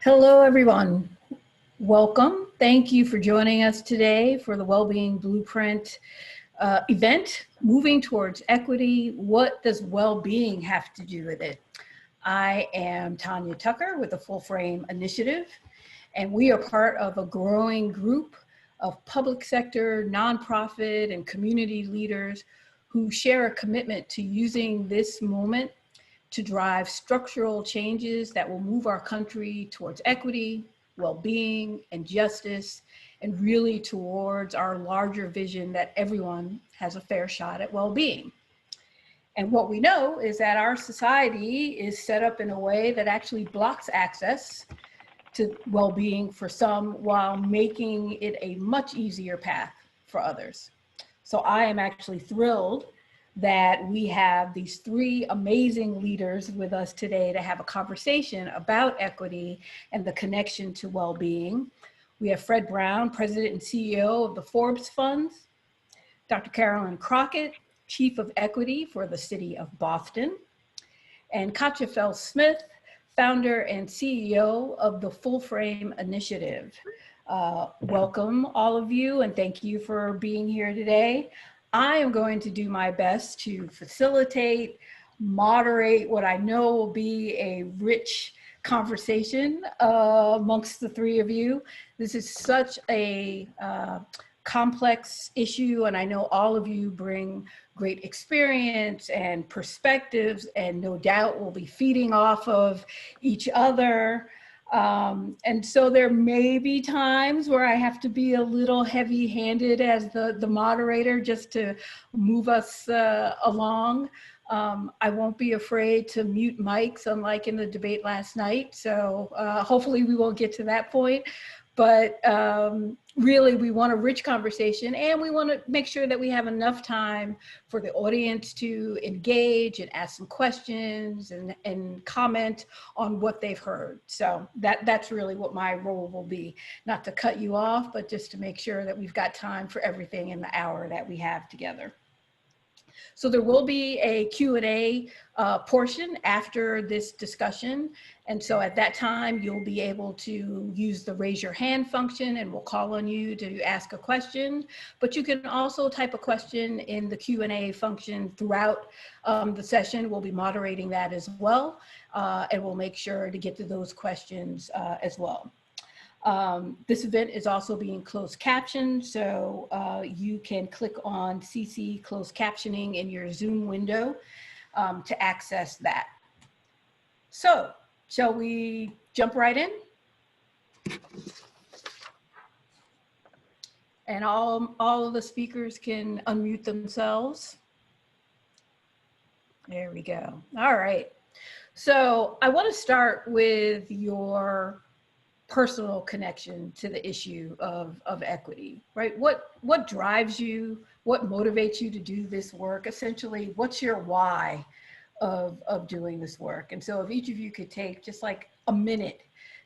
Hello, everyone. Welcome. Thank you for joining us today for the Wellbeing Blueprint event, Moving Towards Equity. What does well-being have to do with it? I am Tanya Tucker with the Full Frame Initiative, and we are part of a growing group of public sector, nonprofit, and community leaders who share a commitment to using this moment to drive structural changes that will move our country towards equity, well-being, and justice, and really towards our larger vision that everyone has a fair shot at well-being. And what we know is that our society is set up in a way that actually blocks access to well-being for some while making it a much easier path for others. So I am actually thrilled that we have these three amazing leaders with us today to have a conversation about equity and the connection to well-being. We have Fred Brown, President and CEO of the Forbes Funds, Dr. Karilyn Crockett, Chief of Equity for the City of Boston, and Katya Fels Smyth, founder and CEO of the Full Frame Initiative. Welcome all of you, and thank you for being here today. I am going to do my best to facilitate, moderate what I know will be a rich conversation amongst the three of you. This is such a complex issue, and I know all of you bring great experience and perspectives, and no doubt we'll be feeding off of each other. And so there may be times where I have to be a little heavy-handed as the moderator just to move us along. I won't be afraid to mute mics, unlike in the debate last night. So hopefully we won't get to that point. But really, we want a rich conversation, and we want to make sure that we have enough time for the audience to engage and ask some questions and comment on what they've heard. So that's really what my role will be, not to cut you off, but just to make sure that we've got time for everything in the hour that we have together. So there will be a Q&A portion after this discussion. And so at that time, you'll be able to use the raise your hand function, and we'll call on you to ask a question. But you can also type a question in the Q&A function throughout the session. We'll be moderating that as well. And we'll make sure to get to those questions as well. This event is also being closed captioned, so you can click on CC closed captioning in your Zoom window to access that. So, shall we jump right in? And all of the speakers can unmute themselves. There we go. All right. So I want to start with your personal connection to the issue of equity, right? What drives you? What motivates you to do this work? Essentially, what's your why of doing this work? And so if each of you could take just like a minute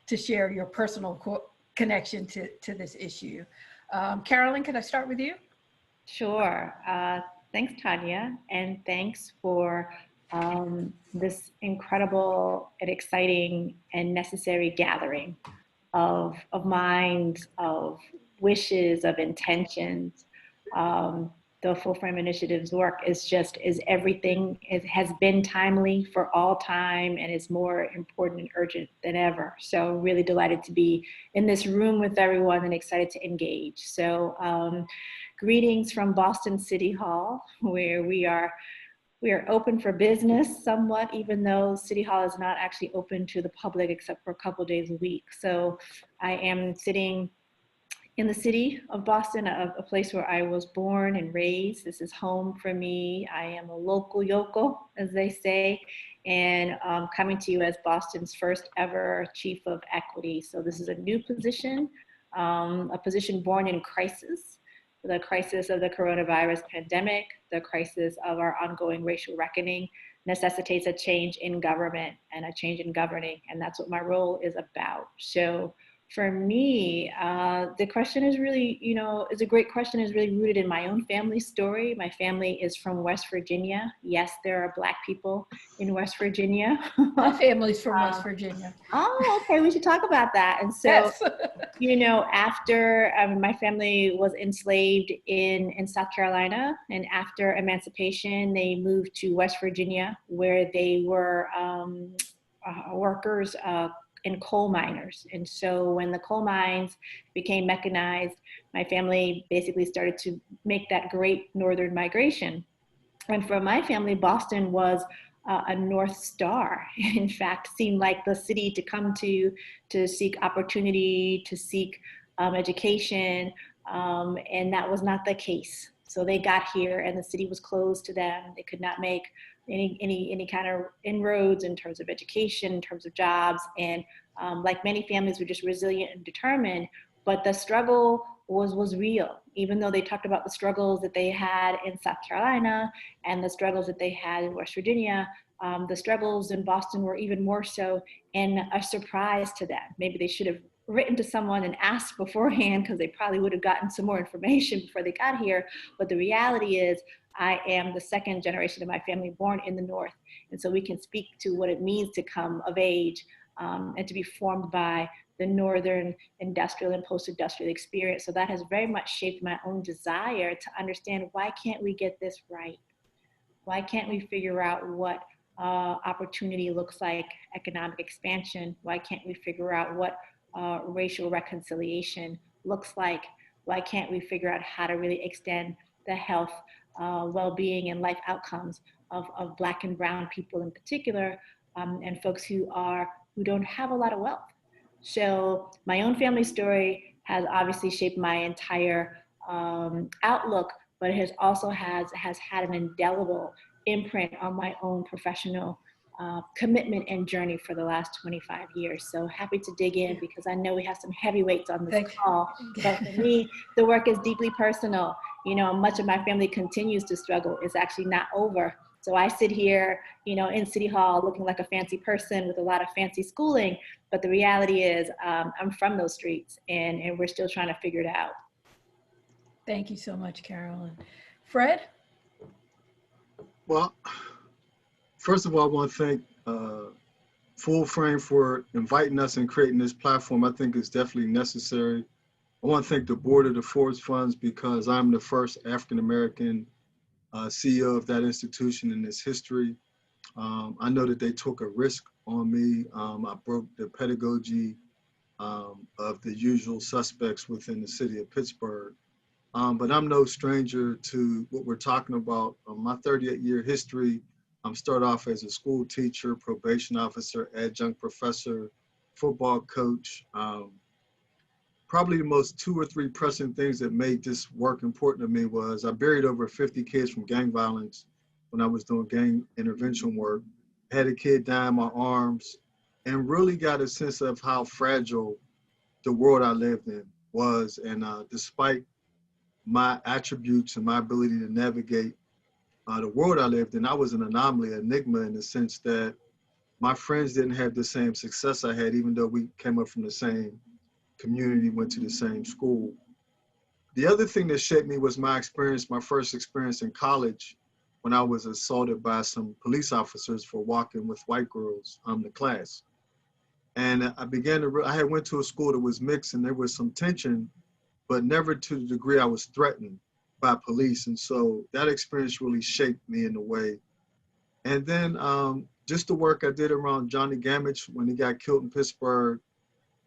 to share your personal connection to this issue. Karilyn, can I start with you? Sure. Thanks, Tanya, and thanks for this incredible and exciting and necessary gathering of minds, of wishes, of intentions. The Full Frame Initiative's work is everything. It has been timely for all time and is more important and urgent than ever. So really delighted to be in this room with everyone and excited to engage. So greetings from Boston City Hall, where we are open for business somewhat, even though City Hall is not actually open to the public except for a couple of days a week. So I am sitting in the city of Boston, a place where I was born and raised. This is home for me. I am a local yokel, as they say, and coming to you as Boston's first ever Chief of Equity. So this is a new position, a position born in crisis. The crisis of the coronavirus pandemic, the crisis of our ongoing racial reckoning necessitates a change in government and a change in governing, and that's what my role is about. So For me, the question is really, is a great question, is really rooted in my own family story. My family is from West Virginia. Yes, there are Black people in West Virginia. My family's from West Virginia. Oh, okay, we should talk about that. And so, Yes. after my family was enslaved in South Carolina, and after emancipation, they moved to West Virginia, where they were workers and coal miners. And so when the coal mines became mechanized, my family basically started to make that great northern migration. And for my family, Boston was a North Star. In fact, seemed like the city to come to seek opportunity, to seek education, and that was not the case. So they got here, and the city was closed to them. They could not make any kind of inroads in terms of education, in terms of jobs, and like many families, were just resilient and determined. But the struggle was real, even though they talked about the struggles that they had in South Carolina and the struggles that they had in West Virginia. The struggles in Boston were even more so, and a surprise to them. Maybe they should have written to someone and asked beforehand, because they probably would have gotten some more information before they got here. But the reality is, I am the second generation of my family born in the North. And so we can speak to what it means to come of age and to be formed by the Northern industrial and post-industrial experience. So that has very much shaped my own desire to understand, why can't we get this right? Why can't we figure out what opportunity looks like, economic expansion? Why can't we figure out what racial reconciliation looks like? Why can't we figure out how to really extend the health, well-being, and life outcomes of Black and Brown people in particular, and folks who don't have a lot of wealth? So my own family story has obviously shaped my entire outlook, but it has also has had an indelible imprint on my own professional commitment and journey for the last 25 years. So happy to dig in, because I know we have some heavyweights on this call. But for me, the work is deeply personal. Much of my family continues to struggle. It's actually not over. So I sit here, in City Hall looking like a fancy person with a lot of fancy schooling. But the reality is, I'm from those streets, and we're still trying to figure it out. Thank you so much, Karilyn. Fred? Well, first of all, I want to thank Full Frame for inviting us and creating this platform. I think it's definitely necessary. I want to thank the board of the Forbes Funds, because I'm the first African-American CEO of that institution in its history. I know that they took a risk on me. I broke the pedagogy of the usual suspects within the city of Pittsburgh. But I'm no stranger to what we're talking about. My 38-year history, started off as a school teacher, probation officer, adjunct professor, football coach. Probably the most 2 or 3 pressing things that made this work important to me was I buried over 50 kids from gang violence when I was doing gang intervention work. I had a kid die in my arms, and really got a sense of how fragile the world I lived in was. And despite my attributes and my ability to navigate the world I lived in, I was an anomaly, enigma, in the sense that my friends didn't have the same success I had, even though we came up from the same community, went to the same school. The other thing that shaped me was my first experience in college, when I was assaulted by some police officers for walking with white girls to class. And I had went to a school that was mixed, and there was some tension, but never to the degree I was threatened by police. And so that experience really shaped me in a way. And then just the work I did around Johnny Gamage when he got killed in Pittsburgh,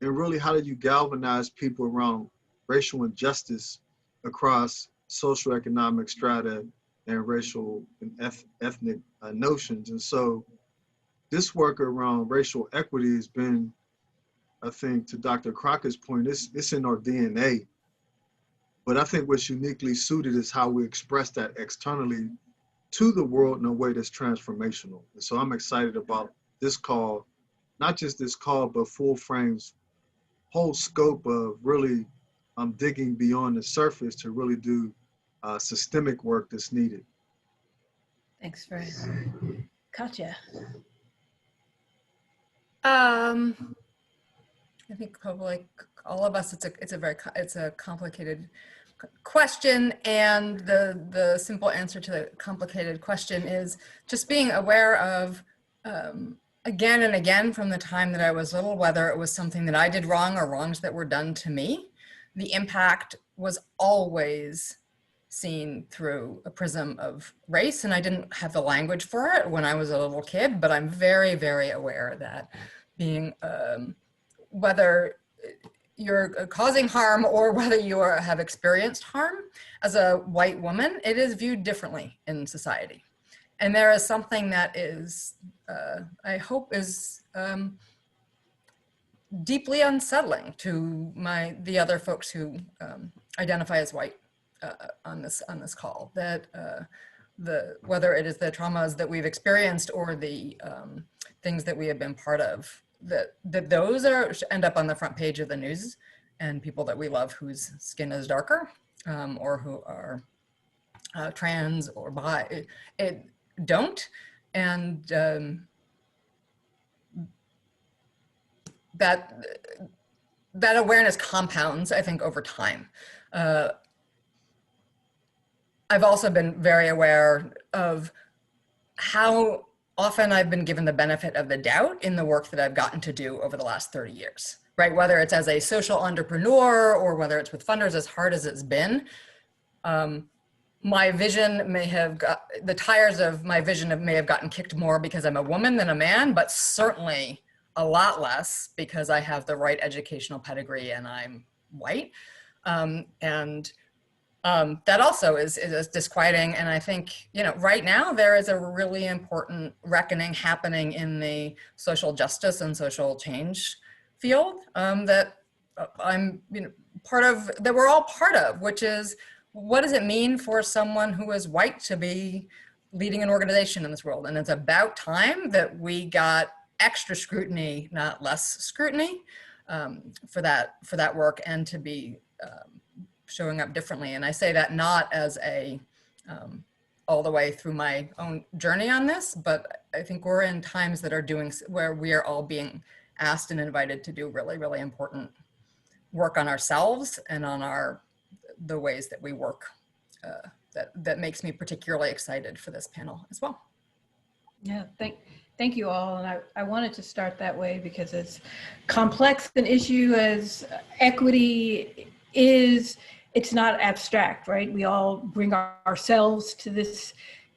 and really how do you galvanize people around racial injustice across social economic strata and racial and ethnic notions. And so this work around racial equity has been, I think, to Dr. Crockett's point, it's in our DNA. But I think what's uniquely suited is how we express that externally to the world in a way that's transformational. And so I'm excited about this call, not just this call, but Full Frame's whole scope of really digging beyond the surface to really do systemic work that's needed. Thanks, Fred. Katya? I think probably all of us, it's a complicated question, and the simple answer to the complicated question is just being aware of, again and again from the time that I was little, whether it was something that I did wrong or wrongs that were done to me, the impact was always seen through a prism of race. And I didn't have the language for it when I was a little kid, but I'm very, very aware that being, whether you're causing harm or whether you have experienced harm as a white woman, it is viewed differently in society. And there is something that is, I hope is deeply unsettling to the other folks who identify as white on this call, that whether it is the traumas that we've experienced or the things that we have been part of, that those end up on the front page of the news, and people that we love whose skin is darker or who are trans or bi, it don't. And that awareness compounds, I think, over time. I've also been very aware of how often I've been given the benefit of the doubt in the work that I've gotten to do over the last 30 years, right? Whether it's as a social entrepreneur or whether it's with funders, as hard as it's been, my vision the tires of my vision may have gotten kicked more because I'm a woman than a man, but certainly a lot less because I have the right educational pedigree and I'm white. That also is disquieting. And I think, right now there is a really important reckoning happening in the social justice and social change field that I'm that we're all part of, which is, what does it mean for someone who is white to be leading an organization in this world? And it's about time that we got extra scrutiny, not less scrutiny, for that work, and to be showing up differently. And I say that not as all the way through my own journey on this, but I think we're in times that are where we are all being asked and invited to do really, really important work on ourselves and on the ways that we work. That makes me particularly excited for this panel as well. Yeah, thank you all. And I wanted to start that way because as complex an issue as equity is, it's not abstract, right? We all bring ourselves to this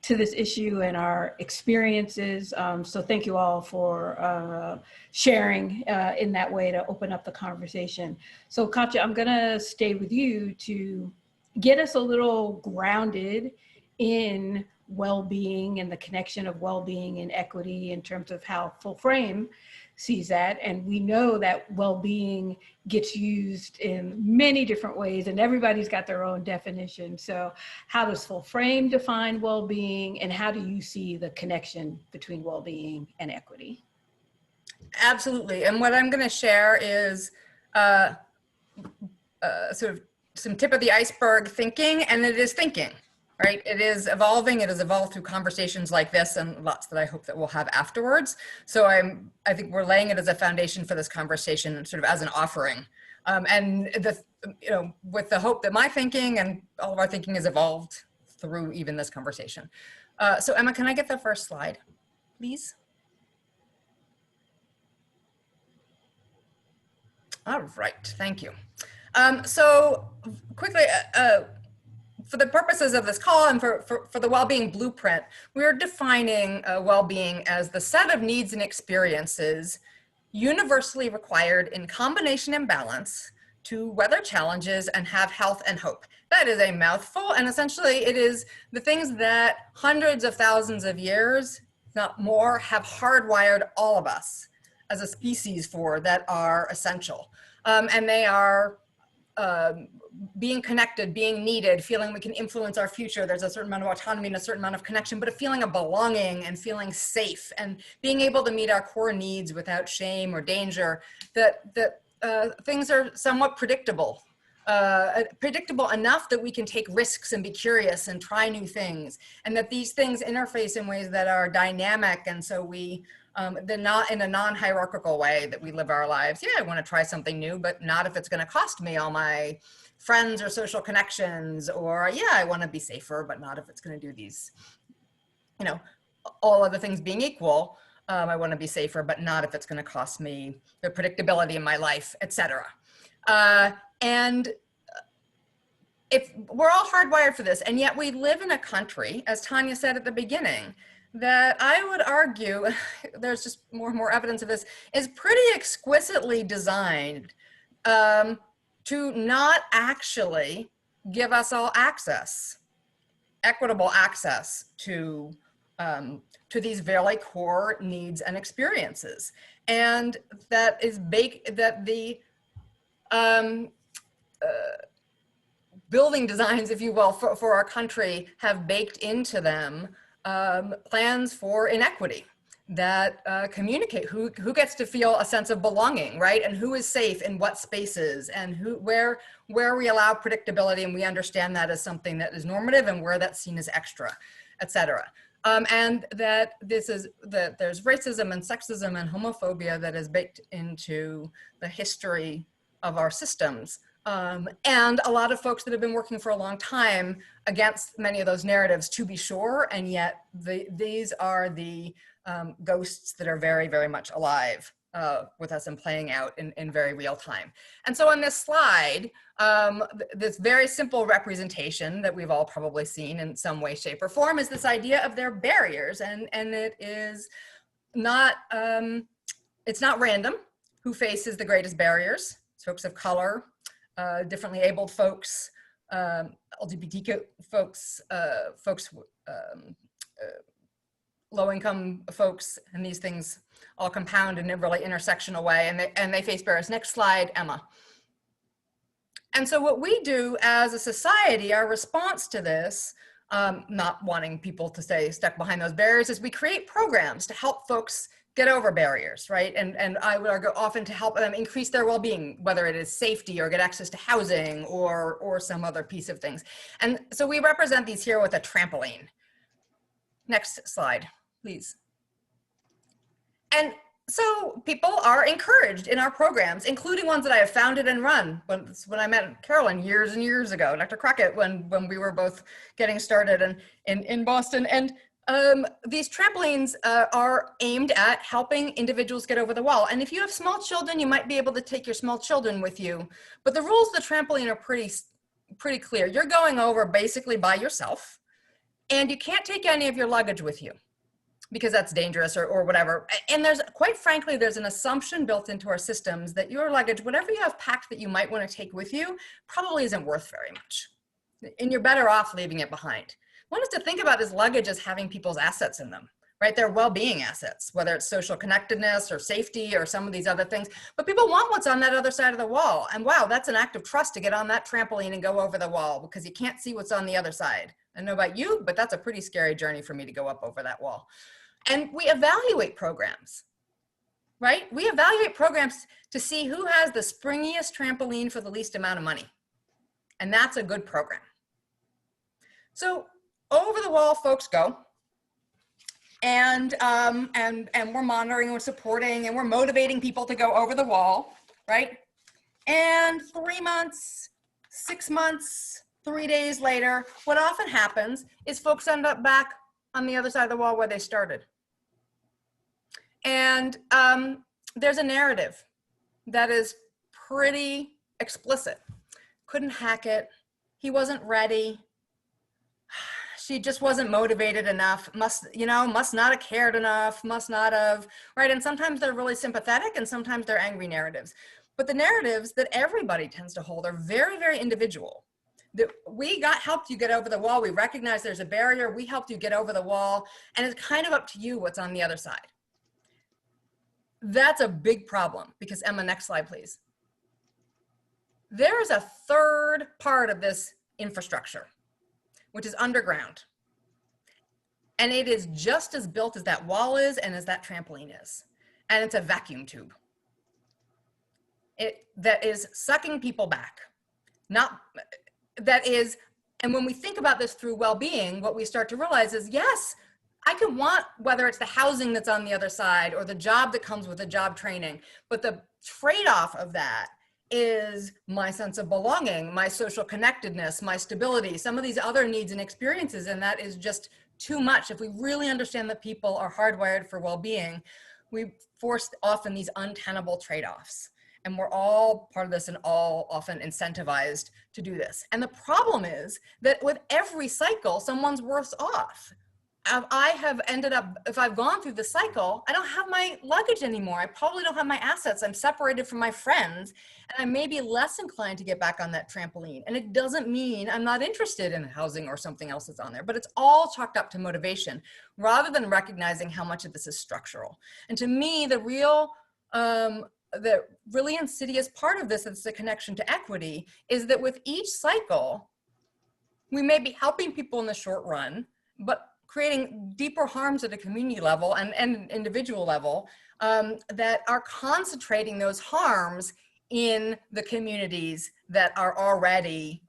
issue and our experiences. So thank you all for sharing in that way to open up the conversation. So Katya, I'm gonna stay with you to get us a little grounded in well-being and the connection of well-being and equity in terms of how Full Frame sees that. And we know that well-being gets used in many different ways and everybody's got their own definition. So how does Full Frame define well-being, and how do you see the connection between well-being and equity? Absolutely. And what I'm going to share is sort of some tip of the iceberg thinking, and it is thinking, right? It is evolving. It has evolved through conversations like this and lots that I hope that we'll have afterwards. So I think we're laying it as a foundation for this conversation, sort of as an offering. And with the hope that my thinking and all of our thinking has evolved through even this conversation. So Emma, can I get the first slide, please? All right, thank you. So quickly, for the purposes of this call and for the Wellbeing Blueprint, we're defining well-being as the set of needs and experiences universally required in combination and balance to weather challenges and have health and hope. That is a mouthful, and essentially it is the things that hundreds of thousands of years, if not more, have hardwired all of us as a species for, that are essential. And they are being connected, being needed, feeling we can influence our future. There's a certain amount of autonomy and a certain amount of connection, but a feeling of belonging and feeling safe and being able to meet our core needs without shame or danger, that things are somewhat predictable. Predictable enough that we can take risks and be curious and try new things, and that these things interface in ways that are dynamic, and so we They're not in a non-hierarchical way that we live our lives. Yeah, I want to try something new, but not if it's going to cost me all my friends or social connections. Or yeah, I want to be safer, but not if it's going to do these, you know, all other things being equal. I want to be safer, but not if it's going to cost me the predictability in my life, etc. And if we're all hardwired for this, and yet we live in a country, as Tanya said at the beginning, that I would argue, there's just more and more evidence of this, is pretty exquisitely designed to not actually give us all access, equitable access to these very core needs and experiences. And that is that the building designs, if you will, for our country have baked into them plans for inequity that communicate who gets to feel a sense of belonging, right? And who is safe in what spaces, and where we allow predictability and we understand that as something that is normative, and where that's seen as extra, etc. And that there's racism and sexism and homophobia that is baked into the history of our systems. And a lot of folks that have been working for a long time against many of those narratives, to be sure, and yet these are the ghosts that are very, very much alive with us and playing out in very real time. And so on this slide, this very simple representation that we've all probably seen in some way, shape, or form is this idea of their barriers, and it is not, it's not random who faces the greatest barriers. It's folks of color, differently abled folks, LGBTQ folks, low-income folks, and these things all compound in a really intersectional way, and they face barriers. Next slide, Emma. And so what we do as a society, our response to this, not wanting people to stay stuck behind those barriers, is we create programs to help folks get over barriers, right? And I would argue often to help them increase their well-being, whether it is safety or get access to housing or some other piece of things. And so we represent these here with a trampoline. Next slide, please. And so people are encouraged in our programs, including ones that I have founded and run. When I met Karilyn years and years ago, Dr. Crockett, when we were both getting started in Boston. And these trampolines are aimed at helping individuals get over the wall. And if you have small children, you might be able to take your small children with you. But the rules of the trampoline are pretty clear. You're going over basically by yourself, and you can't take any of your luggage with you, because that's dangerous or whatever. And quite frankly, there's an assumption built into our systems that your luggage, whatever you have packed that you might want to take with you, probably isn't worth very much. And you're better off leaving it behind. I want us to think about this luggage as having people's assets in them, right? They're well-being assets, whether it's social connectedness or safety or some of these other things. But people want what's on that other side of the wall. And wow, that's an act of trust to get on that trampoline and go over the wall, because you can't see what's on the other side. I don't know about you, but that's a pretty scary journey for me to go up over that wall. And we evaluate programs, right? We evaluate programs to see who has the springiest trampoline for the least amount of money. And that's a good program. So over the wall folks go, and we're monitoring, and we're supporting, and we're motivating people to go over the wall, right? And 3 months, 6 months, 3 days later, what often happens is folks end up back on the other side of the wall where they started. And there's a narrative that is pretty explicit. Couldn't hack it. He wasn't ready. She just wasn't motivated enough. Must not have cared enough. Must not have, right? And sometimes they're really sympathetic, and sometimes they're angry narratives. But the narratives that everybody tends to hold are very, very individual. We helped you get over the wall. We recognize there's a barrier. We helped you get over the wall. And it's kind of up to you what's on the other side. That's a big problem, because Emma, next slide, please. There is a third part of this infrastructure, which is underground. And it is just as built as that wall is and as that trampoline is. And it's a vacuum tube. That is sucking people back. And when we think about this through well-being, what we start to realize is, yes, I can want, whether it's the housing that's on the other side or the job that comes with the job training, but the trade-off of that is my sense of belonging, my social connectedness, my stability, some of these other needs and experiences, and that is just too much. If we really understand that people are hardwired for well-being, we force often these untenable trade-offs. And we're all part of this and all often incentivized to do this. And the problem is that with every cycle, someone's worse off. I have ended up, if I've gone through the cycle, I don't have my luggage anymore. I probably don't have my assets. I'm separated from my friends, and I may be less inclined to get back on that trampoline. And it doesn't mean I'm not interested in housing or something else that's on there, but it's all chalked up to motivation rather than recognizing how much of this is structural. And to me, the really insidious part of this that's the connection to equity is that with each cycle, we may be helping people in the short run, but creating deeper harms at a community level and individual level that are concentrating those harms in the communities that are already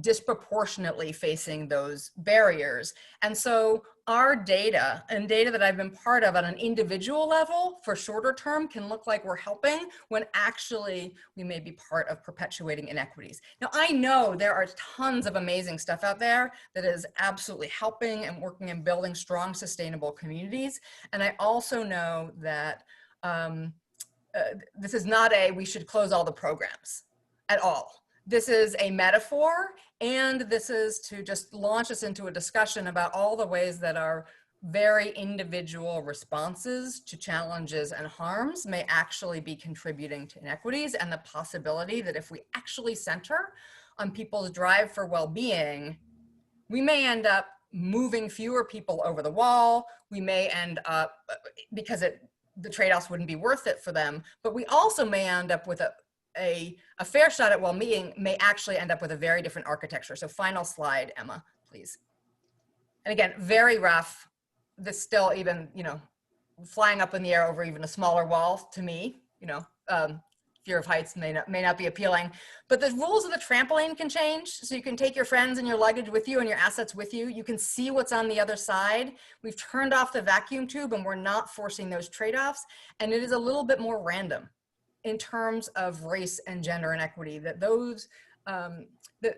disproportionately facing those barriers. And so our data and data that I've been part of on an individual level for shorter term can look like we're helping when actually we may be part of perpetuating inequities. Now, I know there are tons of amazing stuff out there that is absolutely helping and working and building strong, sustainable communities. And I also know that this is not we should close all the programs at all. This is a metaphor, and this is to just launch us into a discussion about all the ways that our very individual responses to challenges and harms may actually be contributing to inequities, and the possibility that if we actually center on people's drive for well-being, we may end up moving fewer people over the wall. We may end up, because the trade-offs wouldn't be worth it for them, but we also may end up with a fair shot at well-being may actually end up with a very different architecture. So final slide, Emma, please. And again, very rough. This still even, flying up in the air over even a smaller wall to me, fear of heights may not be appealing, but the rules of the trampoline can change. So you can take your friends and your luggage with you and your assets with you. You can see what's on the other side. We've turned off the vacuum tube and we're not forcing those trade-offs. And it is a little bit more random in terms of race and gender inequity, that those, that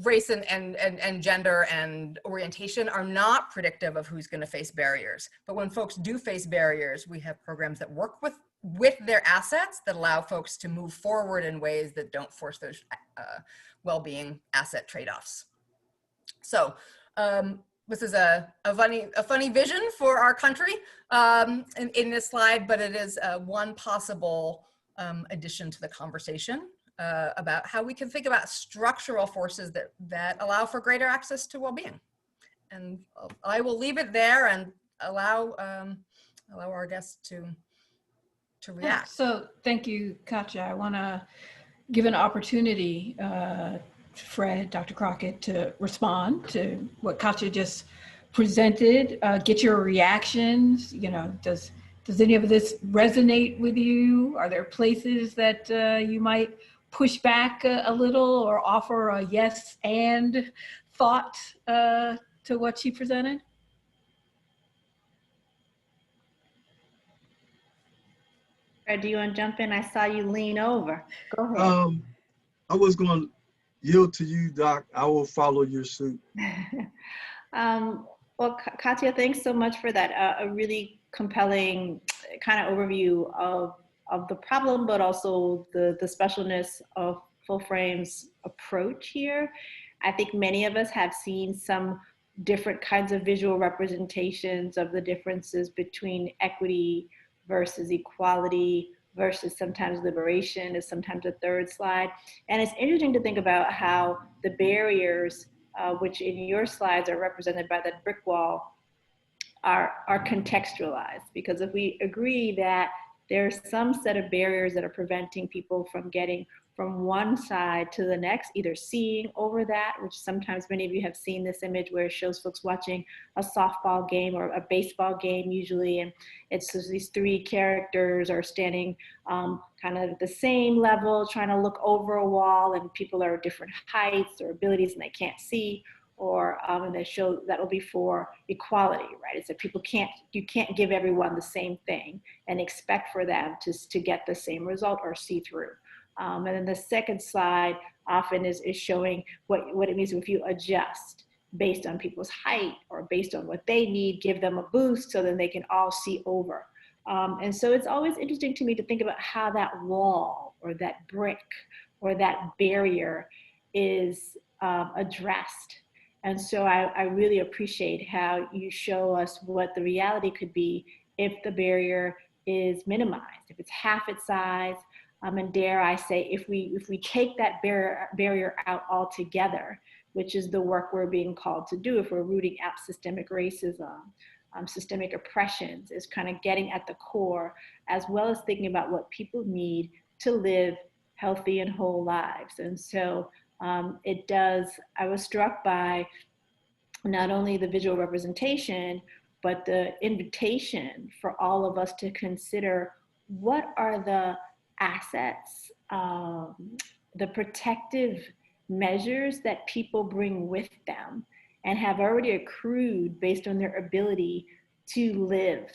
race and gender and orientation are not predictive of who's going to face barriers. But when folks do face barriers, we have programs that work with their assets that allow folks to move forward in ways that don't force those well-being asset trade-offs. So this is a funny vision for our country in this slide, but it is one possible addition to the conversation about how we can think about structural forces that allow for greater access to well-being. And I will leave it there and allow our guests to react. Yeah, so thank you, Katya. I want to give an opportunity Fred, Dr. Crockett, to respond to what Katya just presented, get your reactions. Does any of this resonate with you? Are there places that you might push back a little or offer a yes and thought to what she presented? Fred, do you want to jump in? I saw you lean over. Go ahead. I was going to yield to you, Doc. I will follow your suit. Well, Katya, thanks so much for that. A really compelling kind of overview of the problem, but also the specialness of Full Frame's approach here. I think many of us have seen some different kinds of visual representations of the differences between equity versus equality versus sometimes liberation is sometimes a third slide. And it's interesting to think about how the barriers, which in your slides are represented by that brick wall, are contextualized. Because if we agree that there's some set of barriers that are preventing people from getting from one side to the next, either seeing over that, which sometimes many of you have seen this image where it shows folks watching a softball game or a baseball game usually, and it's just these three characters are standing kind of at the same level, trying to look over a wall, and people are different heights or abilities and they can't see. or and they show that will be for equality, right? It's that you can't give everyone the same thing and expect for them to get the same result or see through. And then the second slide often is showing what it means if you adjust based on people's height or based on what they need, give them a boost so then they can all see over. And so it's always interesting to me to think about how that wall or that brick or that barrier is addressed. And so I really appreciate how you show us what the reality could be if the barrier is minimized, if it's half its size, and dare I say, if we take that barrier out altogether, which is the work we're being called to do if we're rooting out systemic racism, systemic oppressions, is kind of getting at the core, as well as thinking about what people need to live healthy and whole lives. And so I was struck by not only the visual representation, but the invitation for all of us to consider what are the assets, the protective measures that people bring with them and have already accrued based on their ability to live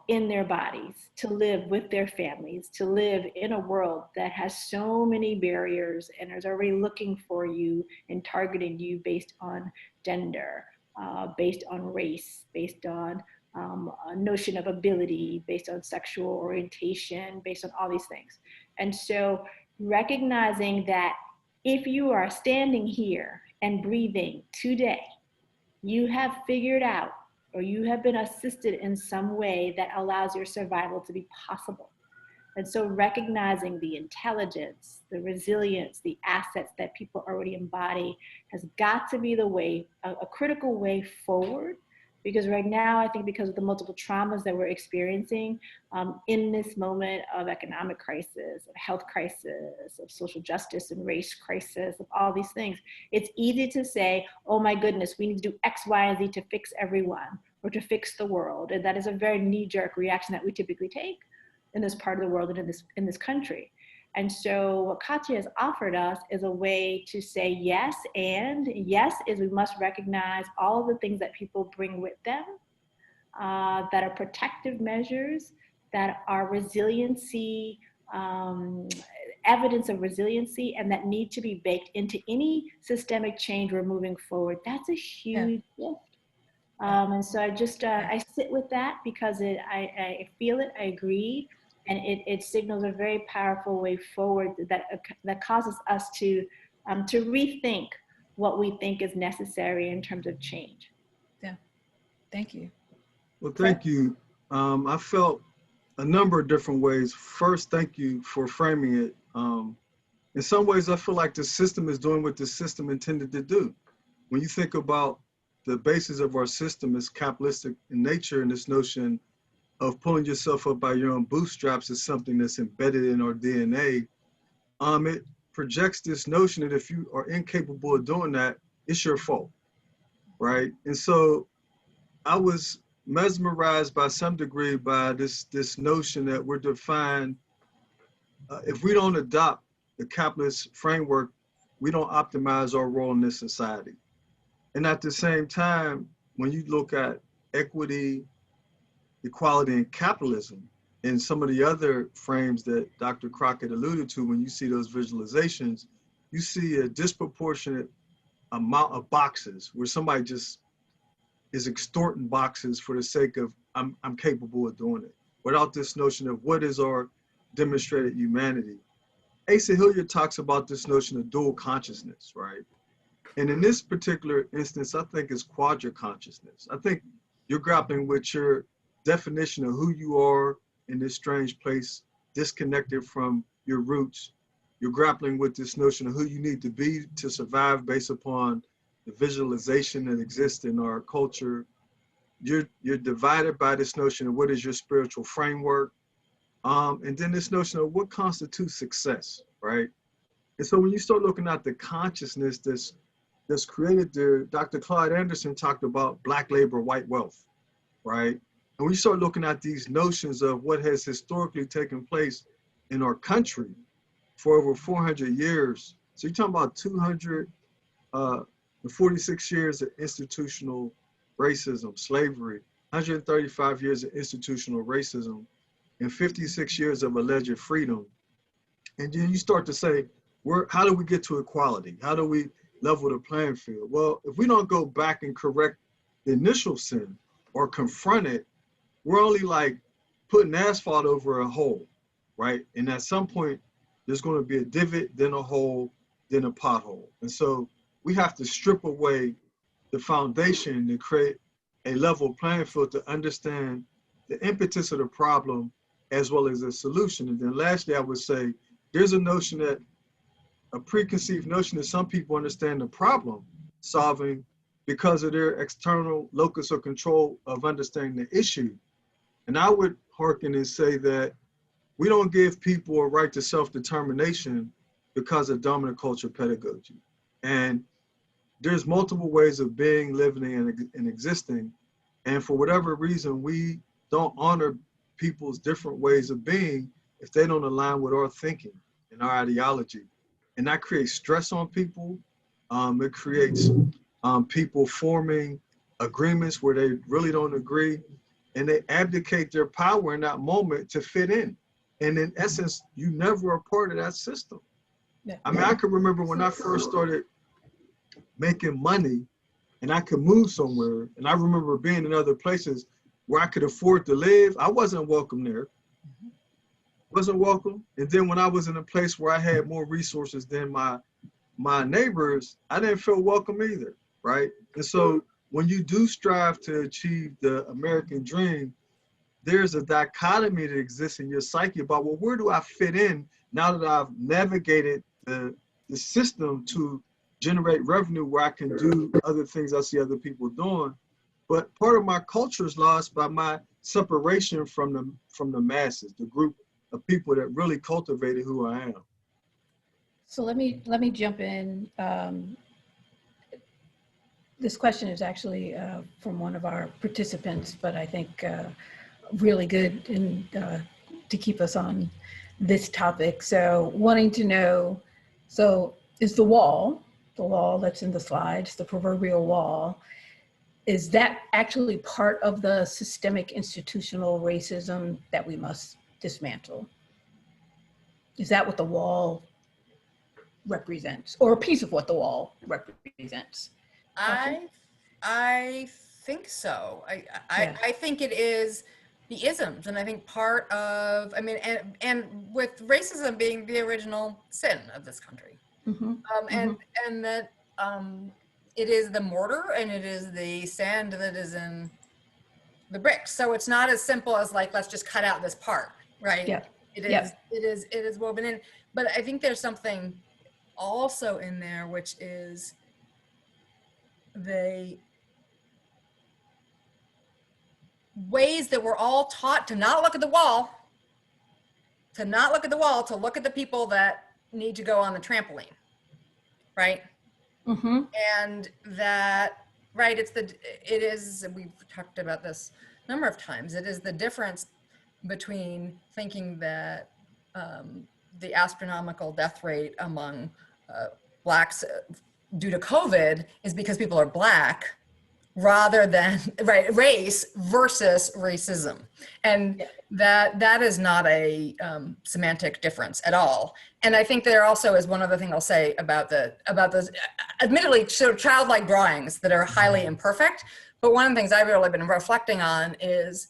in their bodies, to live with their families, to live in a world that has so many barriers and is already looking for you and targeting you based on gender, based on race, based on a notion of ability, based on sexual orientation, based on all these things. And so recognizing that if you are standing here and breathing today, you have figured out or you have been assisted in some way that allows your survival to be possible. And so recognizing the intelligence, the resilience, the assets that people already embody has got to be the way, a critical way forward. Because right now, I think because of the multiple traumas that we're experiencing in this moment of economic crisis, of health crisis, of social justice and race crisis, of all these things, it's easy to say, oh my goodness, we need to do X, Y, and Z to fix everyone or to fix the world. And that is a very knee-jerk reaction that we typically take in this part of the world and in this country. And so what Katya has offered us is a way to say yes, and yes is we must recognize all of the things that people bring with them that are protective measures, that are resiliency, evidence of resiliency, and that need to be baked into any systemic change we're moving forward. That's a huge gift. And so I sit with that because I feel it, I agree. And it signals a very powerful way forward that causes us to rethink what we think is necessary in terms of change. Yeah, thank you. Well, thank you. I felt a number of different ways. First, thank you for framing it. In some ways, I feel like the system is doing what the system intended to do. When you think about the basis of our system is capitalistic in nature, and this notion of pulling yourself up by your own bootstraps is something that's embedded in our DNA. It projects this notion that if you are incapable of doing that, it's your fault, right? And so I was mesmerized by some degree by this notion that we're defined, if we don't adopt the capitalist framework, we don't optimize our role in this society. And at the same time, when you look at equity, equality, and capitalism, and some of the other frames that Dr. Crockett alluded to, when you see those visualizations, you see a disproportionate amount of boxes where somebody just is extorting boxes for the sake of, I'm capable of doing it, without this notion of what is our demonstrated humanity. Asa Hilliard talks about this notion of dual consciousness, right? And in this particular instance, I think it's quadra consciousness. I think you're grappling with your definition of who you are in this strange place, disconnected from your roots. You're grappling with this notion of who you need to be to survive based upon the visualization that exists in our culture. You're divided by this notion of what is your spiritual framework. And then this notion of what constitutes success, right? And so when you start looking at the consciousness that's created there, Dr. Clyde Anderson talked about Black labor, white wealth, right? And when you start looking at these notions of what has historically taken place in our country for over 400 years, so you're talking about 200 the 46 years of institutional racism, slavery, 135 years of institutional racism, and 56 years of alleged freedom. And then you start to say, how do we get to equality? How do we level the playing field? Well, if we don't go back and correct the initial sin or confront it, we're only like putting asphalt over a hole, right? And at some point, there's going to be a divot, then a hole, then a pothole. And so we have to strip away the foundation to create a level playing field to understand the impetus of the problem as well as the solution. And then lastly, I would say there's a preconceived notion that some people understand the problem solving because of their external locus of control of understanding the issue. And I would hearken and say that we don't give people a right to self-determination because of dominant culture pedagogy. And there's multiple ways of being, living, and existing. And for whatever reason, we don't honor people's different ways of being if they don't align with our thinking and our ideology. And that creates stress on people. It creates people forming agreements where they really don't agree, and they abdicate their power in that moment to fit in. And in essence, you never are part of that system. Yeah. I mean, I can remember when I first started making money and I could move somewhere, and I remember being in other places where I could afford to live. I wasn't welcome there. Wasn't welcome. And then when I was in a place where I had more resources than my neighbors, I didn't feel welcome either, right? And so when you do strive to achieve the American dream, there's a dichotomy that exists in your psyche about, well, where do I fit in now that I've navigated the system to generate revenue where I can do other things I see other people doing. But part of my culture is lost by my separation from the masses, the group of people that really cultivated who I am. So let me jump in. This question is actually from one of our participants, but I think really good and to keep us on this topic. So wanting to know, so is the wall that's in the slides, the proverbial wall, is that actually part of the systemic institutional racism that we must dismantle? Is that what the wall represents, or a piece of what the wall represents? I think so. I think it is the isms, and I think part of, I mean, and with racism being the original sin of this country, and that it is the mortar and it is the sand that is in the bricks. So it's not as simple as like, let's just cut out this part, right? Yeah. It is woven in. But I think there's something also in there, which is the ways that we're all taught to not look at the wall, to look at the people that need to go on the trampoline, right? And that, right, it is, we've talked about this a number of times, it is the difference between thinking that the astronomical death rate among Blacks due to COVID is because people are Black, rather than race versus racism, and that is not a semantic difference at all. And I think there also is one other thing I'll say about those admittedly sort of childlike drawings that are highly imperfect. But one of the things I've really been reflecting on is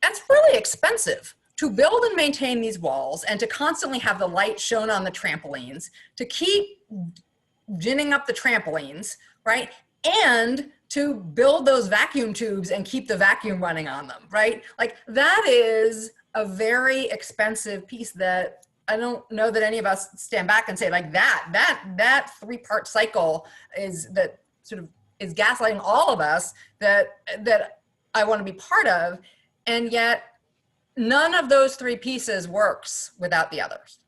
it's really expensive to build and maintain these walls and to constantly have the light shown on the trampolines, to keep ginning up the trampolines, right? And to build those vacuum tubes and keep the vacuum running on them, right? Like that is a very expensive piece that I don't know that any of us stand back and say like that 3-part cycle is that sort of is gaslighting all of us that I want to be part of. And yet none of those 3 pieces works without the others.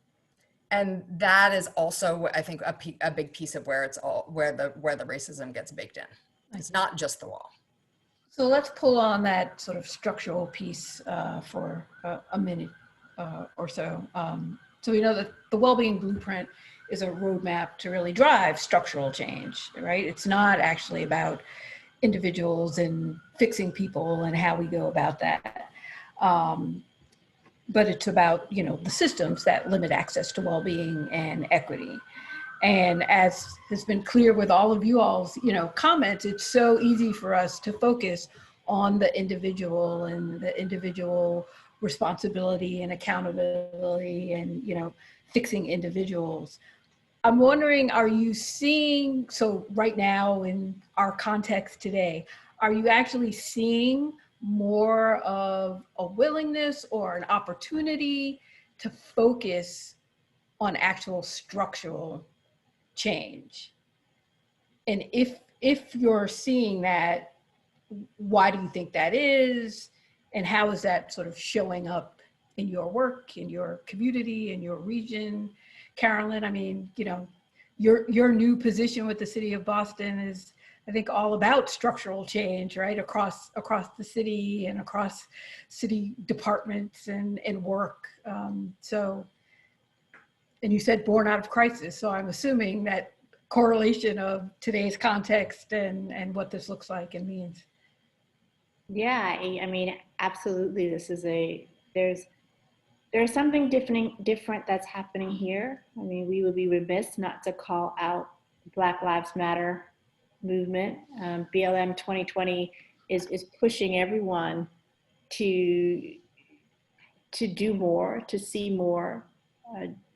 And that is also, I think, a big piece of where the racism gets baked in. It's not just the wall. So let's pull on that sort of structural piece for a minute or so. So we know that the Wellbeing Blueprint is a roadmap to really drive structural change, right? It's not actually about individuals and fixing people and how we go about that. But it's about, the systems that limit access to well-being and equity. And as has been clear with all of you all's, comments, it's so easy for us to focus on the individual and the individual responsibility and accountability and, fixing individuals. I'm wondering, are you seeing, so right now in our context today, are you actually seeing more of a willingness or an opportunity to focus on actual structural change? And if you're seeing that, why do you think that is? And how is that sort of showing up in your work, in your community, in your region? Karilyn, I mean, your new position with the city of Boston is, I think, all about structural change, right? Across the city and across city departments and work. And you said born out of crisis. So I'm assuming that correlation of today's context and what this looks like and means. Yeah, I mean, absolutely. There's something different that's happening here. I mean, we would be remiss not to call out Black Lives Matter movement. BLM 2020 is pushing everyone to do more, to see more.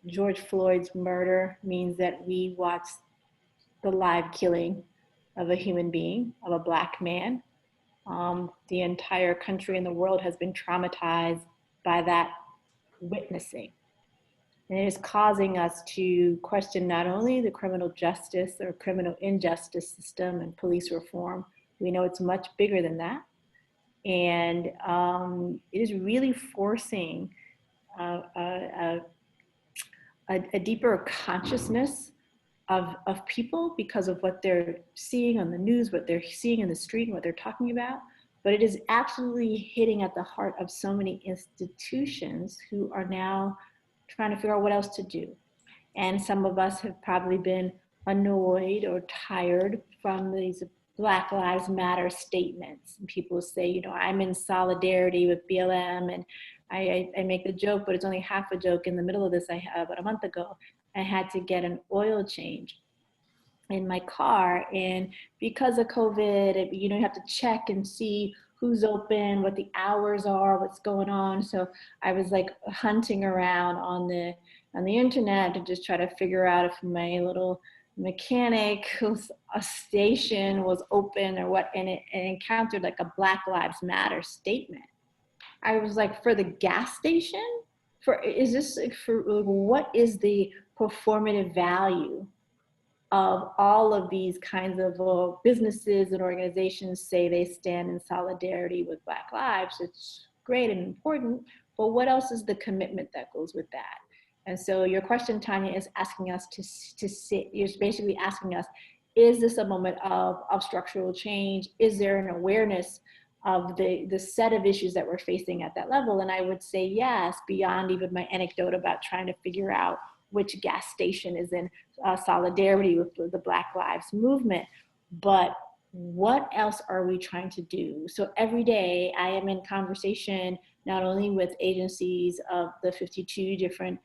George Floyd's murder means that we watch the live killing of a human being, of a Black man. The entire country and the world has been traumatized by that witnessing. And it is causing us to question not only the criminal justice or criminal injustice system and police reform. We know it's much bigger than that. And it is really forcing a deeper consciousness of people because of what they're seeing on the news, what they're seeing in the street, and what they're talking about. But it is absolutely hitting at the heart of so many institutions who are now trying to figure out what else to do. And some of us have probably been annoyed or tired from these Black Lives Matter statements. And people say, I'm in solidarity with BLM, and I make the joke, but it's only half a joke. In the middle of this, about a month ago, I had to get an oil change in my car, and because of COVID, you have to check and see who's open, what the hours are, what's going on. So I was like hunting around on the internet to just try to figure out if my little mechanic station was open or what, and it encountered like a Black Lives Matter statement. I was like, for the gas station, what is the performative value of all of these kinds of businesses and organizations say they stand in solidarity with Black lives? It's great and important, but what else is the commitment that goes with that? And so your question, Tanya, is asking us to sit, you're basically asking us, is this a moment of structural change? Is there an awareness of the set of issues that we're facing at that level? And I would say yes, beyond even my anecdote about trying to figure out which gas station is in solidarity with the Black Lives movement. But what else are we trying to do? So every day I am in conversation, not only with agencies of the 52 different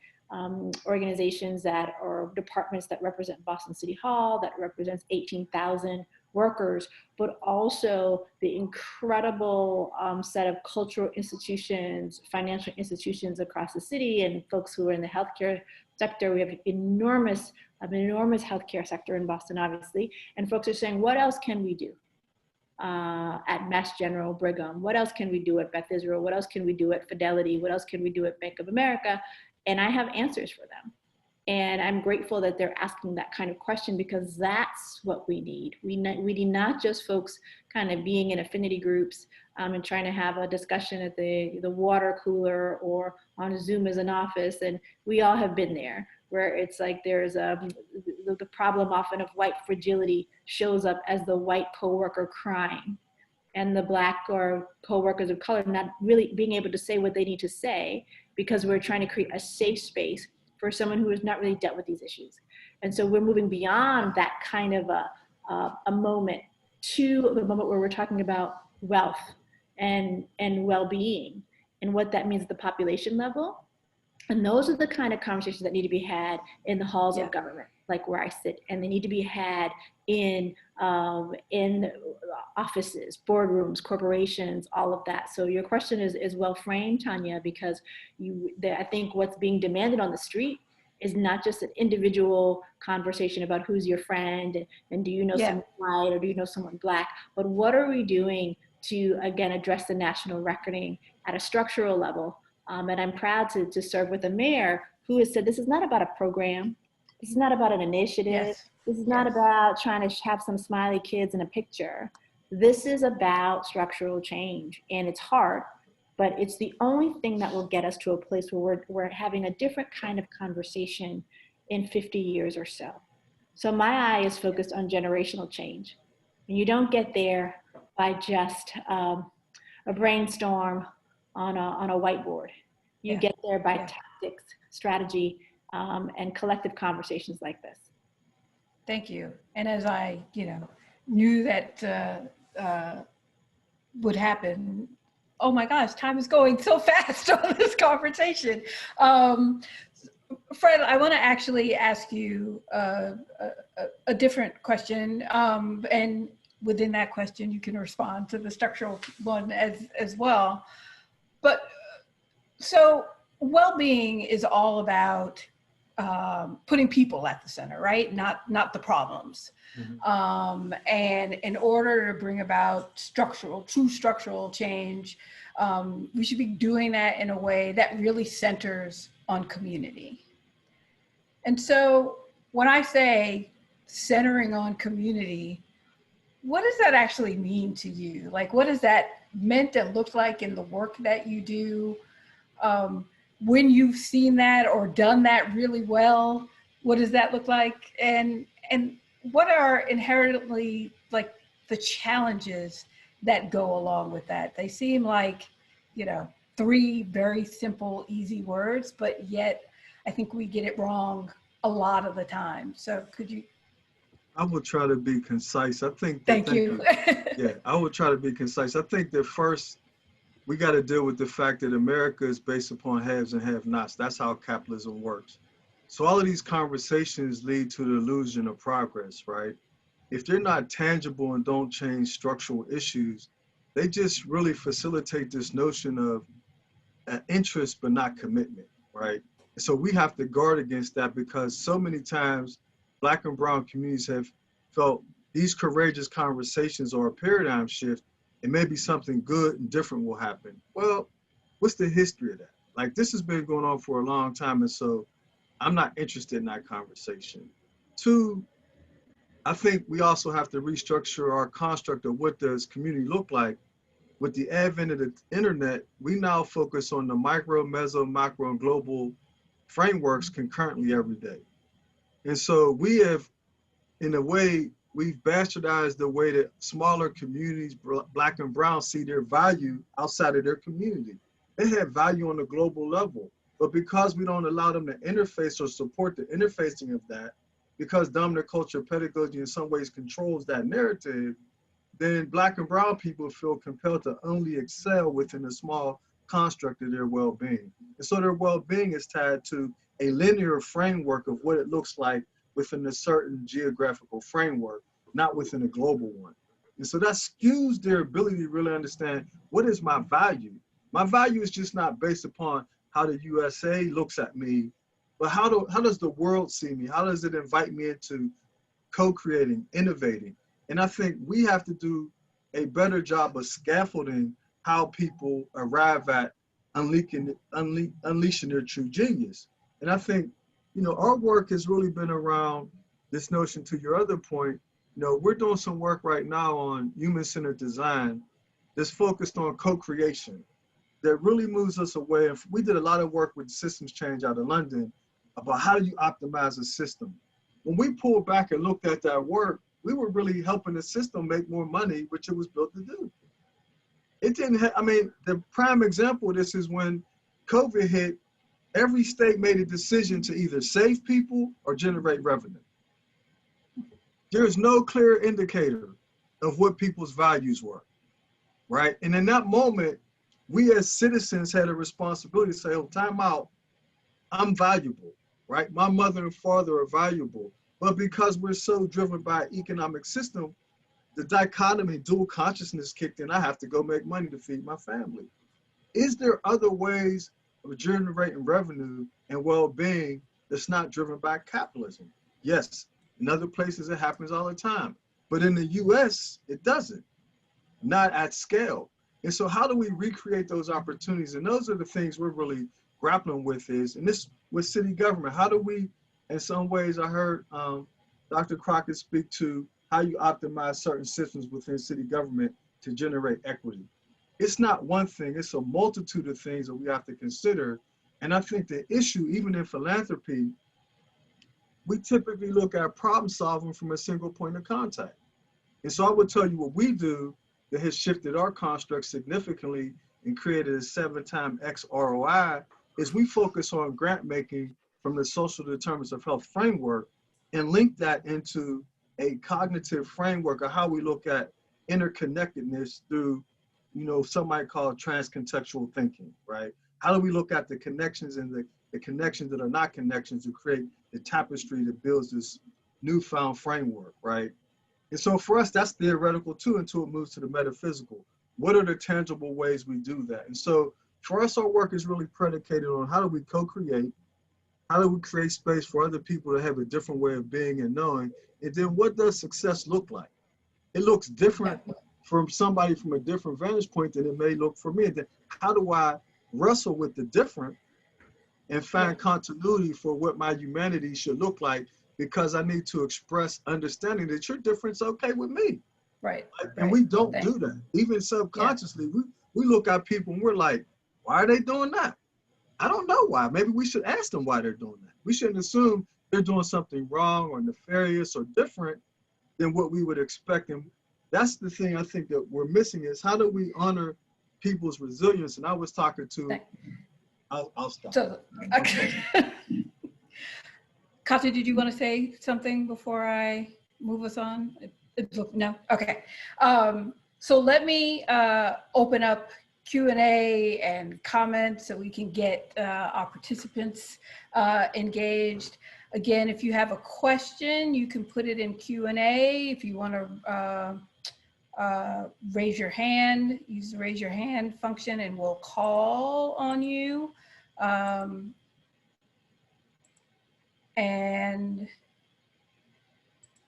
organizations that are departments that represent Boston City Hall, that represents 18,000 workers, but also the incredible set of cultural institutions, financial institutions across the city, and folks who are in the healthcare sector. We have an enormous healthcare sector in Boston, obviously, and folks are saying, what else can we do at Mass General, Brigham? What else can we do at Beth Israel? What else can we do at Fidelity? What else can we do at Bank of America? And I have answers for them. And I'm grateful that they're asking that kind of question, because that's what we need. We need not just folks kind of being in affinity groups and trying to have a discussion at the water cooler or on Zoom as an office. And we all have been there, where it's like there's the problem often of white fragility shows up as the white coworker crying, and the Black or coworkers of color not really being able to say what they need to say, because we're trying to create a safe space for someone who has not really dealt with these issues. And so we're moving beyond that kind of a moment to the moment where we're talking about wealth and well-being and what that means at the population level. And those are the kind of conversations that need to be had in the halls of government, like where I sit, and they need to be had in offices, boardrooms, corporations, all of that. So your question is well framed, Tanya, because I think what's being demanded on the street is not just an individual conversation about who's your friend and do you know someone white or do you know someone black, but what are we doing to, again, address the national reckoning at a structural level. And I'm proud to serve with a mayor who has said, this is not about a program. This is not about an initiative. This is not about trying to have some smiley kids in a picture. This is about structural change. And it's hard, but it's the only thing that will get us to a place where we're having a different kind of conversation in 50 years or so. So my eye is focused on generational change. And you don't get there by just a brainstorm on a whiteboard. You get there by tactics, strategy, and collective conversations like this. Thank you. And as I, knew that would happen, oh my gosh, time is going so fast on this conversation. Fred, I want to actually ask you a different question, and within that question, you can respond to the structural one as well. But so well-being is all about putting people at the center, right? Not the problems. Mm-hmm. And in order to bring about true structural change, we should be doing that in a way that really centers on community. And so when I say centering on community, what does that actually mean to you? Like, what does that meant and look like in the work that you do? When you've seen that or done that really well, what does that look like? And what are inherently like the challenges that go along with that? They seem like, 3 very simple, easy words, but yet I think we get it wrong a lot of the time. So could you? I will try to be concise. I think. Thank you. Yeah, I will try to be concise. I think that first, we got to deal with the fact that America is based upon haves and have-nots. That's how capitalism works. So all of these conversations lead to the illusion of progress, right? If they're not tangible and don't change structural issues, they just really facilitate this notion of interest but not commitment, right? And so we have to guard against that, because so many times Black and brown communities have felt these courageous conversations or a paradigm shift, and maybe something good and different will happen. Well, what's the history of that? Like, this has been going on for a long time, and so I'm not interested in that conversation. 2, I think we also have to restructure our construct of what does community look like. With the advent of the internet, we now focus on the micro, meso, macro, and global frameworks concurrently every day. And so we have, in a way, we've bastardized the way that smaller communities, Black and brown, see their value outside of their community. They have value on a global level, but because we don't allow them to interface or support the interfacing of that, because dominant culture pedagogy in some ways controls that narrative, then Black and brown people feel compelled to only excel within a small construct of their well-being. And so their well-being is tied to a linear framework of what it looks like within a certain geographical framework, not within a global one. And so that skews their ability to really understand, what is my value? My value is just not based upon how the USA looks at me, but how does the world see me? How does it invite me into co-creating, innovating? And I think we have to do a better job of scaffolding how people arrive at unleashing their true genius. And I think, our work has really been around this notion. To your other point, we're doing some work right now on human-centered design that's focused on co-creation, that really moves us away. And we did a lot of work with systems change out of London about how do you optimize a system. When we pulled back and looked at that work, we were really helping the system make more money, which it was built to do. It didn't the prime example of this is when COVID hit, every state made a decision to either save people or generate revenue. there's no clear indicator of what people's values were, right? And in that moment, we as citizens had a responsibility to say, oh, time out, I'm valuable, right? My mother and father are valuable. But because we're so driven by economic system, the dichotomy, dual consciousness kicked in. I have to go make money to feed my family. Is there other ways of generating revenue and well-being that's not driven by capitalism? Yes, in other places it happens all the time. But in the US, it doesn't, not at scale. And so how do we recreate those opportunities? And those are the things we're really grappling with is, and this with city government, how do we, in some ways I heard Dr. Crockett speak to how you optimize certain systems within city government to generate equity. It's not one thing, it's a multitude of things that we have to consider. And I think the issue, even in philanthropy, we typically look at problem solving from a single point of contact. And so I would tell you what we do that has shifted our construct significantly and created a 7x X ROI is we focus on grant making from the social determinants of health framework and link that into a cognitive framework of how we look at interconnectedness through, you know, some might call it transcontextual thinking, right? How do we look at the connections and the connections that are not connections to create the tapestry that builds this newfound framework, right? And so for us, that's theoretical too until it moves to the metaphysical. What are the tangible ways we do that? And so for us, our work is really predicated on how do we co-create, how do we create space for other people to have a different way of being and knowing, and then what does success look like? It looks different from somebody from a different vantage point than it may look for me. And then how do I wrestle with the different and find continuity for what my humanity should look like, because I need to express understanding that your difference okay with me. Right. And we don't do that. Even subconsciously, we look at people and we're like, why are they doing that? I don't know why. Maybe we should ask them why they're doing that. We shouldn't assume they're doing something wrong or nefarious or different than what we would expect. And that's the thing I think that we're missing is how do we honor people's resilience? And I was talking to, I'll stop. So, okay. Katya, did you want to say something before I move us on? No? Okay. So let me open up Q&A and comments so we can get our participants engaged. Again, if you have a question, you can put it in Q&A. If you want to raise your hand, use the raise your hand function and we'll call on you. And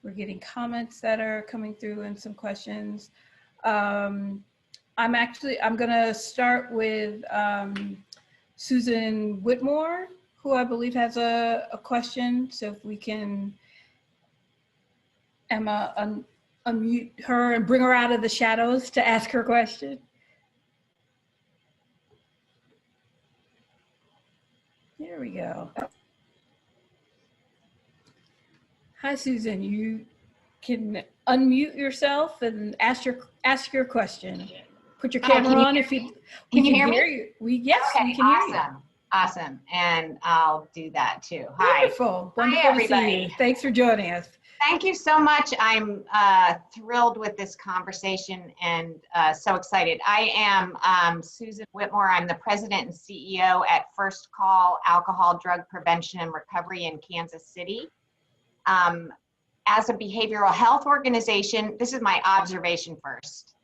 we're getting comments that are coming through and some questions. I'm gonna start with Susan Whitmore, who I believe has a question. So if we can, Emma, unmute her and bring her out of the shadows to ask her question. There we go. Hi, Susan. You can unmute yourself and ask your question. Put your camera on if you. Can you hear me? Yes, okay, we can hear you. Awesome. And I'll do that too. Hi. Wonderful. Wonderful Hi, everybody. to see you. Thanks for joining us. Thank you so much. I'm thrilled with this conversation and so excited. I am Susan Whitmore. I'm the president and CEO at First Call Alcohol, Drug Prevention and Recovery in Kansas City. As a behavioral health organization, this is my observation first.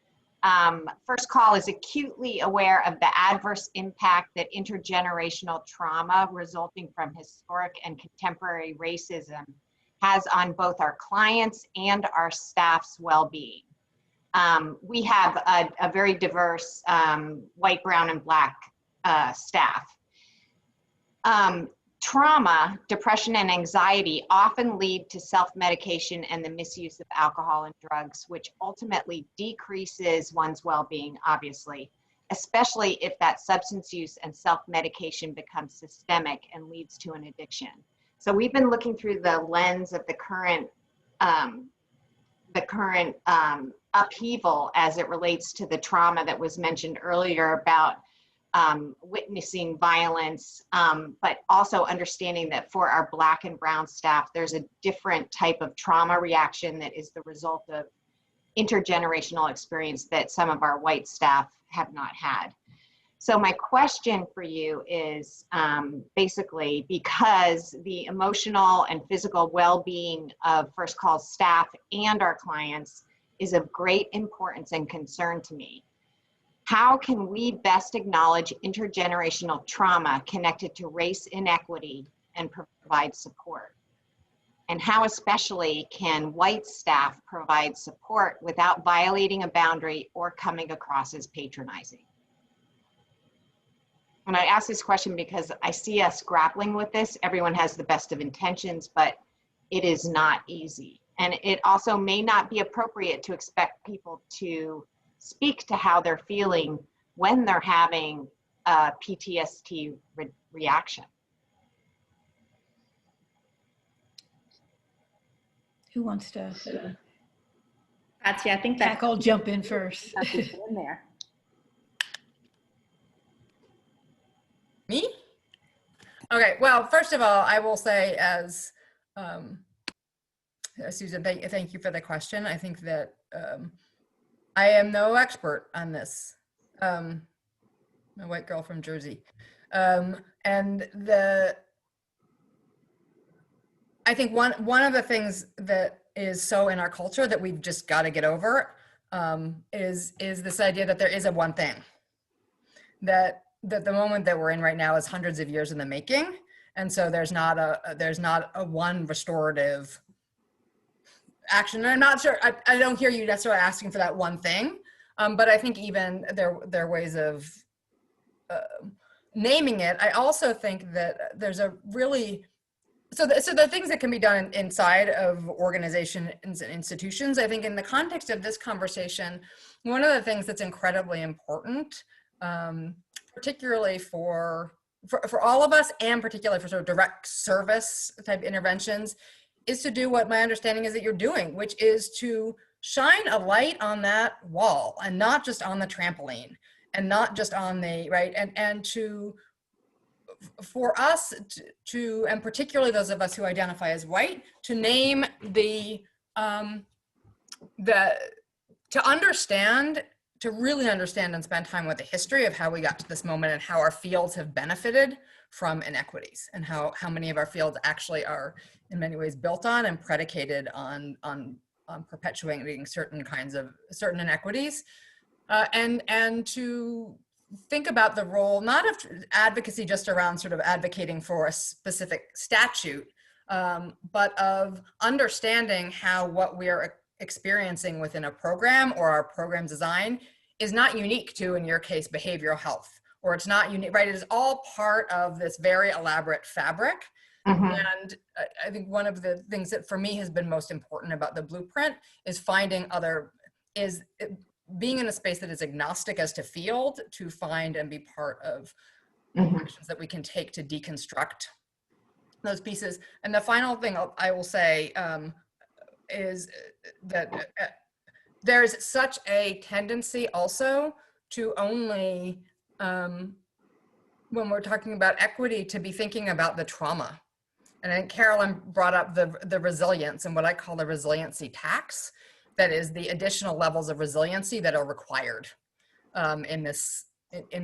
First Call is acutely aware of the adverse impact that intergenerational trauma resulting from historic and contemporary racism has on both our clients and our staff's well-being. We have a very diverse white, brown, and black staff. Trauma, depression, and anxiety often lead to self-medication and the misuse of alcohol and drugs, which ultimately decreases one's well-being, obviously, especially if that substance use and self-medication becomes systemic and leads to an addiction. So we've been looking through the lens of the current upheaval as it relates to the trauma that was mentioned earlier about witnessing violence, but also understanding that for our Black and brown staff, there's a different type of trauma reaction that is the result of intergenerational experience that some of our white staff have not had. So my question for you is basically, because the emotional and physical well-being of First Call staff and our clients is of great importance and concern to me, how can we best acknowledge intergenerational trauma connected to race inequity and provide support? And how especially can white staff provide support without violating a boundary or coming across as patronizing? And I ask this question because I see us grappling with this. Everyone has the best of intentions, but it is not easy. And it also may not be appropriate to expect people to speak to how they're feeling when they're having a PTSD reaction. Who wants to Katya, I think that I'll jump in first. in there. Me? Okay, well, first of all, I will say, as Susan, thank you for the question. I think that I am no expert on this. I'm a white girl from Jersey. And I think one of the things that is so in our culture that we've just got to get over is this idea that there is a one thing, that the moment that we're in right now is hundreds of years in the making, and so there's not a one restorative action. And I'm not sure, I don't hear you necessarily asking for that one thing, but I think even there are ways of naming it. I also think that there's a really so the things that can be done inside of organizations and institutions. I think in the context of this conversation, one of the things that's incredibly important, particularly for all of us, and particularly for sort of direct service type interventions, is to do what my understanding is that you're doing, which is to shine a light on that wall, and not just on the trampoline, and not just on the right, and to for us to and particularly those of us who identify as white, to name to understand, to really understand and spend time with the history of how we got to this moment and how our fields have benefited from inequities, and how many of our fields actually are in many ways built on and predicated on perpetuating certain inequities, and to think about the role, not of advocacy just around sort of advocating for a specific statute, but of understanding how what we are experiencing within a program or our program design is not unique to, in your case, behavioral health, or it's not unique, right? It is all part of this very elaborate fabric. Mm-hmm. And I think one of the things that for me has been most important about the blueprint is being in a space that is agnostic as to field, to find and be part of actions that we can take to deconstruct those pieces. And the final thing I will say is that there's such a tendency also to only, when we're talking about equity, to be thinking about the trauma. And I think Karilyn brought up the resilience and what I call the resiliency tax. That is the additional levels of resiliency that are required in this